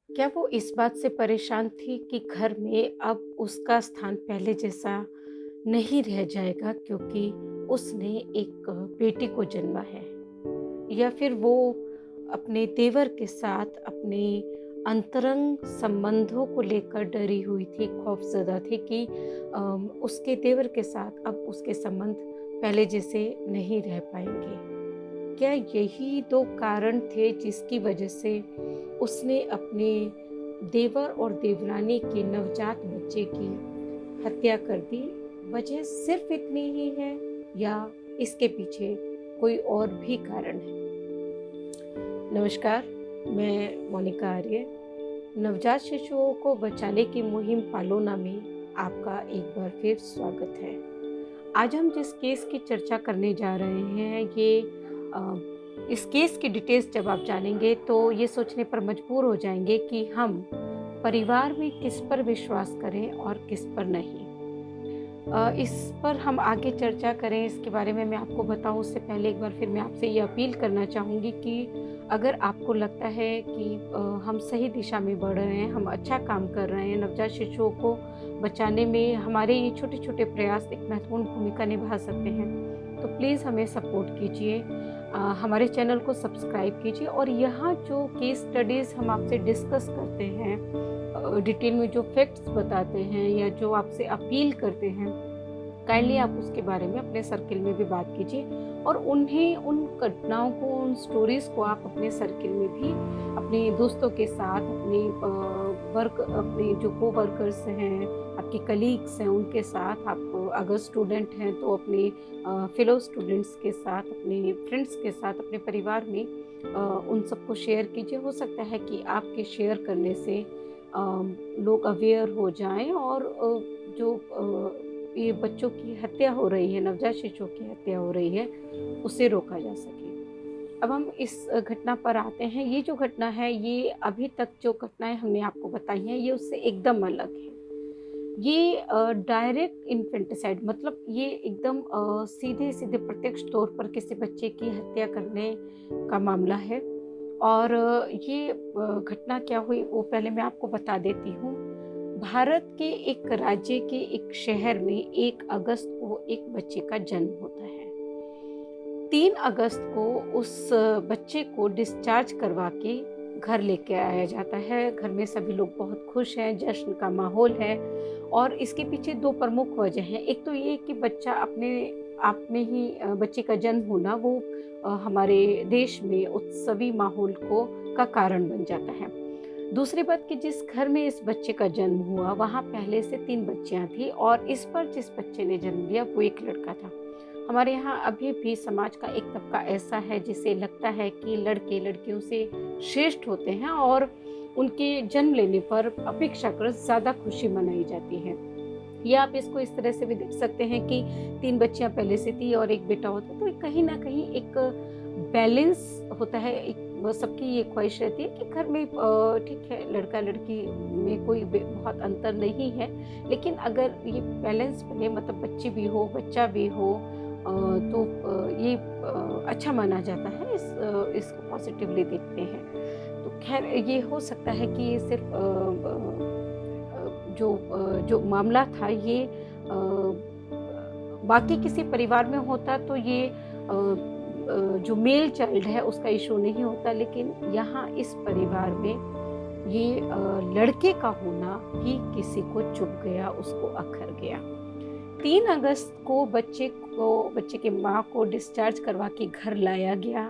क्या वो इस बात से परेशान थी कि घर में अब उसका स्थान पहले जैसा नहीं रह जाएगा क्योंकि उसने एक बेटी को जन्मा है? या फिर वो अपने देवर के साथ अपने अंतरंग संबंधों को लेकर डरी हुई थी, खौफज़दा थी कि उसके देवर के साथ अब उसके संबंध पहले जैसे नहीं रह पाएँगे? क्या यही 2 कारण थे जिसकी वजह से उसने अपने देवर और देवरानी के नवजात बच्चे की हत्या कर दी? वजह सिर्फ़ इतनी ही है या इसके पीछे कोई और भी कारण है? नमस्कार, मैं मोनिका आर्य। नवजात शिशुओं को बचाने की मुहिम पालोना में आपका एक बार फिर स्वागत है। आज हम जिस केस की चर्चा करने जा रहे हैं इस केस की डिटेल्स जब आप जानेंगे तो ये सोचने पर मजबूर हो जाएंगे कि हम परिवार में किस पर विश्वास करें और किस पर नहीं। इस पर हम आगे चर्चा करें, इसके बारे में मैं आपको बताऊं उससे पहले एक बार फिर मैं आपसे ये अपील करना चाहूँगी कि अगर आपको लगता है कि हम सही दिशा में बढ़ रहे हैं, हम अच्छा काम कर रहे हैं, नवजात शिशुओं को बचाने में हमारे ये छोटे-छोटे प्रयास एक महत्वपूर्ण भूमिका निभा सकते हैं, तो प्लीज़ हमें सपोर्ट कीजिए। हमारे चैनल को सब्सक्राइब कीजिए और यहाँ जो केस स्टडीज़ हम आपसे डिस्कस करते हैं, डिटेल में जो फैक्ट्स बताते हैं या जो आपसे अपील करते हैं, काइंडली आप उसके बारे में अपने सर्किल में भी बात कीजिए और उन्हें उन घटनाओं को, उन स्टोरीज़ को आप अपने सर्किल में भी अपने दोस्तों के साथ, अपने जो कोवर्कर्स हैं, आपके कलीग्स हैं, उनके साथ, आप अगर स्टूडेंट हैं तो अपने फेलो स्टूडेंट्स के साथ, अपने फ्रेंड्स के साथ, अपने परिवार में उन सबको शेयर कीजिए। हो सकता है कि आपके शेयर करने से लोग अवेयर हो जाएँ और ये बच्चों की हत्या हो रही है, नवजात शिशुओं की हत्या हो रही है, उसे रोका जा सके। अब हम इस घटना पर आते हैं। ये जो घटना है, ये अभी तक जो घटनाएँ हमने आपको बताई हैं, ये उससे एकदम अलग है। ये डायरेक्ट इन्फेंटिसाइड मतलब ये एकदम सीधे-सीधे प्रत्यक्ष तौर पर किसी बच्चे की हत्या करने का मामला है। और ये घटना क्या हुई वो पहले मैं आपको बता देती हूँ। भारत के एक राज्य के एक शहर में 1 अगस्त को एक बच्चे का जन्म होता है। 3 अगस्त को उस बच्चे को डिस्चार्ज करवा के घर लेके आया जाता है। घर में सभी लोग बहुत खुश हैं, जश्न का माहौल है और इसके पीछे 2 प्रमुख वजह हैं। एक तो ये कि बच्चा अपने आप में ही बच्चे का जन्म होना वो हमारे देश में उत्सवी माहौल का कारण बन जाता है। दूसरी बात कि जिस घर में इस बच्चे का जन्म हुआ वहाँ पहले से 3 बच्चियाँ थीं और इस पर जिस बच्चे ने जन्म लिया वो एक लड़का था। हमारे यहाँ अभी भी समाज का एक तबका ऐसा है जिसे लगता है कि लड़के लड़कियों से श्रेष्ठ होते हैं और उनके जन्म लेने पर अपेक्षाकृत ज़्यादा खुशी मनाई जाती है। या आप इसको इस तरह से भी देख सकते हैं कि 3 बच्चियाँ पहले से थी और 1 बेटा होता तो कहीं न कहीं एक बैलेंस होता है। एक वो सबकी ये ख्वाहिश रहती है कि घर में ठीक है लड़का-लड़की में कोई बहुत अंतर नहीं है, लेकिन अगर ये बैलेंस बने मतलब बच्ची भी हो, बच्चा भी हो तो ये अच्छा माना जाता है। इसको पॉजिटिवली देखते हैं। तो ख़ैर ये हो सकता है कि ये सिर्फ़ जो मामला था ये बाकी किसी परिवार में होता तो ये जो मेल चाइल्ड है उसका इशू नहीं होता, लेकिन यहाँ इस परिवार में ये लड़के का होना ही किसी को चुभ गया, उसको अखर गया। 3 अगस्त को बच्चे की माँ को डिस्चार्ज करवा के घर लाया गया।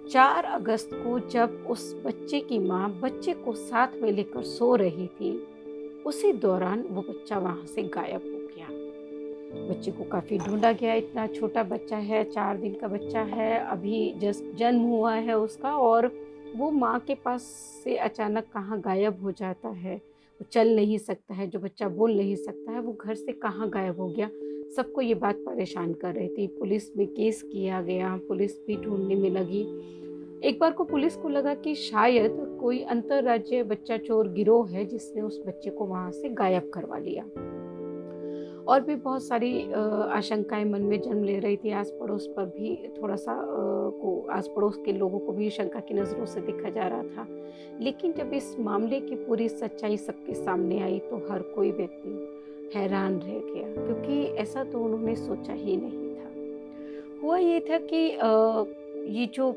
4 अगस्त को जब उस बच्चे की माँ बच्चे को साथ में लेकर सो रही थी, उसी दौरान वो बच्चा वहाँ से गायब हो गया। बच्चे को काफ़ी ढूँढा गया, इतना छोटा बच्चा है, 4 दिन का बच्चा है, अभी जस्ट जन्म हुआ है उसका और वो माँ के पास से अचानक कहाँ गायब हो जाता है। वो चल नहीं सकता है, जो बच्चा बोल नहीं सकता है, वो घर से कहाँ गायब हो गया। सबको ये बात परेशान कर रही थी। पुलिस में केस किया गया, पुलिस भी ढूँढने में लगी। एक बार को पुलिस को लगा कि शायद कोई अंतर्राज्यीय बच्चा चोर गिरोह है जिसने उस बच्चे को वहाँ से गायब करवा लिया। और भी बहुत सारी आशंकाएँ मन में जन्म ले रही थी। आस-पड़ोस पर भी थोड़ा-सा आस-पड़ोस के लोगों को भी शंका की नज़रों से देखा जा रहा था। लेकिन जब इस मामले की पूरी सच्चाई सबके सामने आई तो हर कोई व्यक्ति हैरान रह गया, क्योंकि ऐसा तो उन्होंने सोचा ही नहीं था। हुआ ये था कि ये जो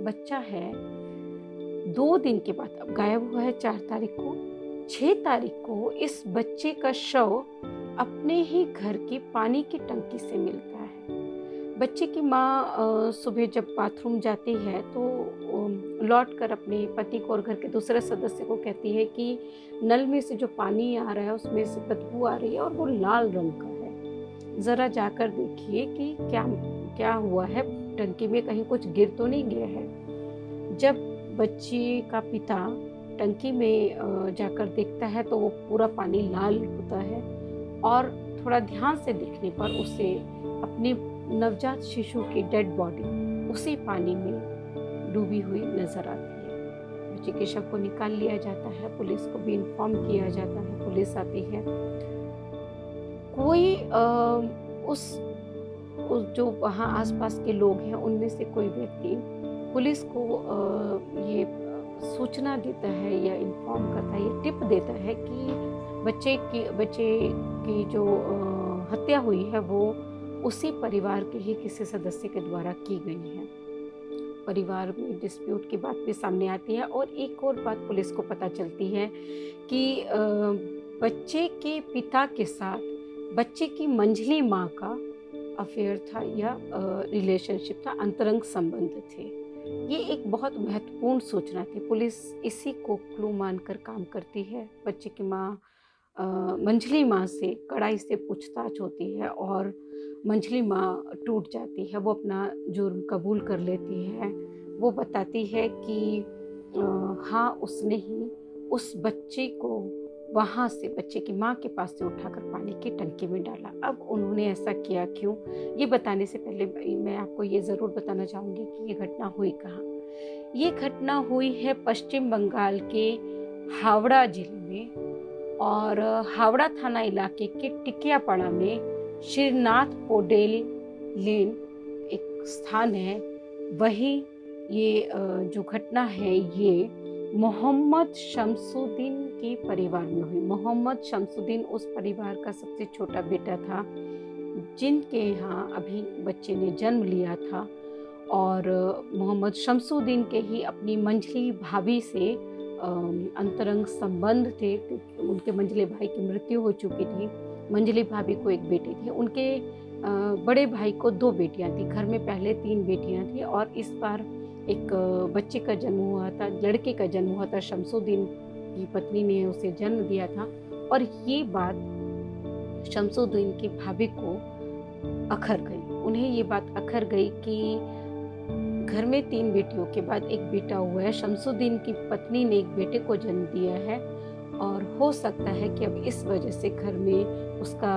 बच्चा है 2 दिन के बाद अब गायब हुआ है 4 तारीख को। 6 तारीख को इस बच्चे का शव अपने ही घर की पानी की टंकी से मिलता है। बच्चे की माँ सुबह जब बाथरूम जाती है तो लौट कर अपने पति को और घर के दूसरे सदस्य को कहती है कि नल में से जो पानी आ रहा है उसमें से बदबू आ रही है और वो लाल रंग का है। ज़रा जाकर देखिए कि क्या क्या हुआ है, टंकी में कहीं कुछ गिर तो नहीं गया है। जब बच्चे का पिता टंकी में जाकर देखता है तो वो पूरा पानी लाल होता है और थोड़ा ध्यान से देखने पर उसे अपने नवजात शिशु की डेड बॉडी उसी पानी में डूबी हुई नजर आती है। बच्चे के शव को निकाल लिया जाता है, पुलिस को भी इन्फॉर्म किया जाता है, पुलिस आती है। कोई उस जो वहाँ आसपास के लोग हैं उनमें से कोई व्यक्ति पुलिस को ये सूचना देता है या इन्फॉर्म करता है या टिप देता है कि बच्चे की जो हत्या हुई है वो उसी परिवार के ही किसी सदस्य के द्वारा की गई है। परिवार में डिस्प्यूट की बात भी सामने आती है और एक और बात पुलिस को पता चलती है कि बच्चे के पिता के साथ बच्चे की मंझली माँ का अफेयर था या रिलेशनशिप था, अंतरंग संबंध थे। ये एक बहुत महत्वपूर्ण सूचना थी। पुलिस इसी को क्लू मानकर काम करती है। बच्चे की माँ मंझली माँ से कड़ाई से पूछताछ होती है और मंझली माँ टूट जाती है। वो अपना जुर्म कबूल कर लेती है। वो बताती है कि हाँ, उसने ही उस बच्चे को वहाँ से बच्चे की माँ के पास से उठाकर पानी की टंकी में डाला। अब उन्होंने ऐसा किया क्यों, ये बताने से पहले मैं आपको ये ज़रूर बताना चाहूँगी कि ये घटना हुई कहाँ। ये घटना हुई है पश्चिम बंगाल के हावड़ा जिले में और हावड़ा थाना इलाके के टिकियापाड़ा में श्रीनाथ पोडेल लेन एक स्थान है। वहीं ये जो घटना है ये मोहम्मद शमसुद्दीन के परिवार में हुई। मोहम्मद शमसुद्दीन उस परिवार का सबसे छोटा बेटा था जिनके यहाँ अभी बच्चे ने जन्म लिया था और मोहम्मद शमसुद्दीन के ही अपनी मंझली भाभी से अंतरंग संबंध थे क्योंकि उनके मंझले भाई की मृत्यु हो चुकी थी। मंझली भाभी को एक बेटी थी, उनके बड़े भाई को 2 बेटियां थी। घर में पहले 3 बेटियां थी और इस बार एक बच्चे का जन्म हुआ था, लड़के का जन्म हुआ था। शमसुद्दीन की पत्नी ने उसे जन्म दिया था और ये बात शमसुद्दीन की भाभी को अखर गई। उन्हें ये बात अखर गई कि घर में 3 बेटियों के बाद एक बेटा हुआ है। शमसुद्दीन की पत्नी ने एक बेटे को जन्म दिया है और हो सकता है कि अब इस वजह से घर में उसका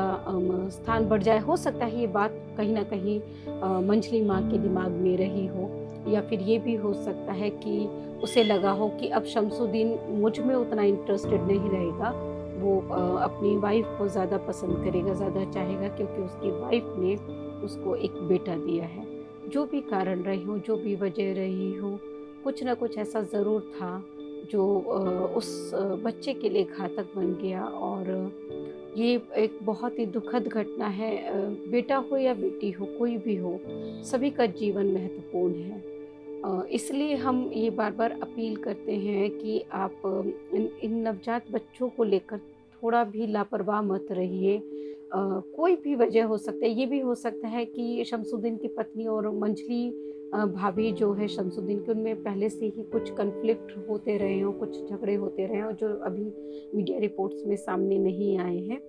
स्थान बढ़ जाए। हो सकता है ये बात कहीं ना कहीं मंझली माँ के दिमाग में रही हो या फिर ये भी हो सकता है कि उसे लगा हो कि अब शमसुद्दीन मुझ में उतना इंटरेस्टेड नहीं रहेगा, वो अपनी वाइफ को ज़्यादा पसंद करेगा, ज़्यादा चाहेगा क्योंकि उसकी वाइफ ने उसको एक बेटा दिया है। जो भी कारण रही हो, जो भी वजह रही हो, कुछ ना कुछ ऐसा ज़रूर था जो उस बच्चे के लिए घातक बन गया और ये एक बहुत ही दुखद घटना है। बेटा हो या बेटी हो, कोई भी हो, सभी का जीवन महत्वपूर्ण है। इसलिए हम ये बार बार अपील करते हैं कि आप इन नवजात बच्चों को लेकर थोड़ा भी लापरवाह मत रहिए। कोई भी वजह हो सकता है, ये भी हो सकता है कि शमसुद्दीन की पत्नी और मंझली भाभी जो है शमसुद्दीन के, उनमें पहले से ही कुछ कन्फ्लिक्ट होते रहे हों, कुछ झगड़े होते रहे हों जो अभी मीडिया रिपोर्ट्स में सामने नहीं आए हैं।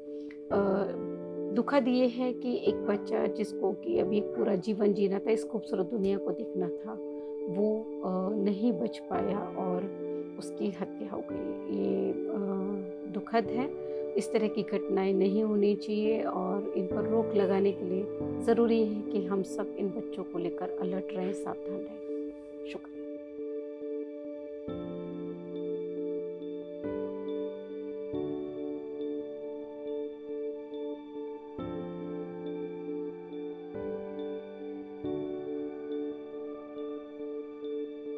दुखद ये है कि एक बच्चा जिसको कि अभी एक पूरा जीवन जीना था, इस खूबसूरत दुनिया को देखना था, वो नहीं बच पाया और उसकी हत्या हो गई। ये दुखद है। इस तरह की घटनाएं नहीं होनी चाहिए और इन पर रोक लगाने के लिए ज़रूरी है कि हम सब इन बच्चों को लेकर अलर्ट रहें, सावधान रहें। शुक्रिया।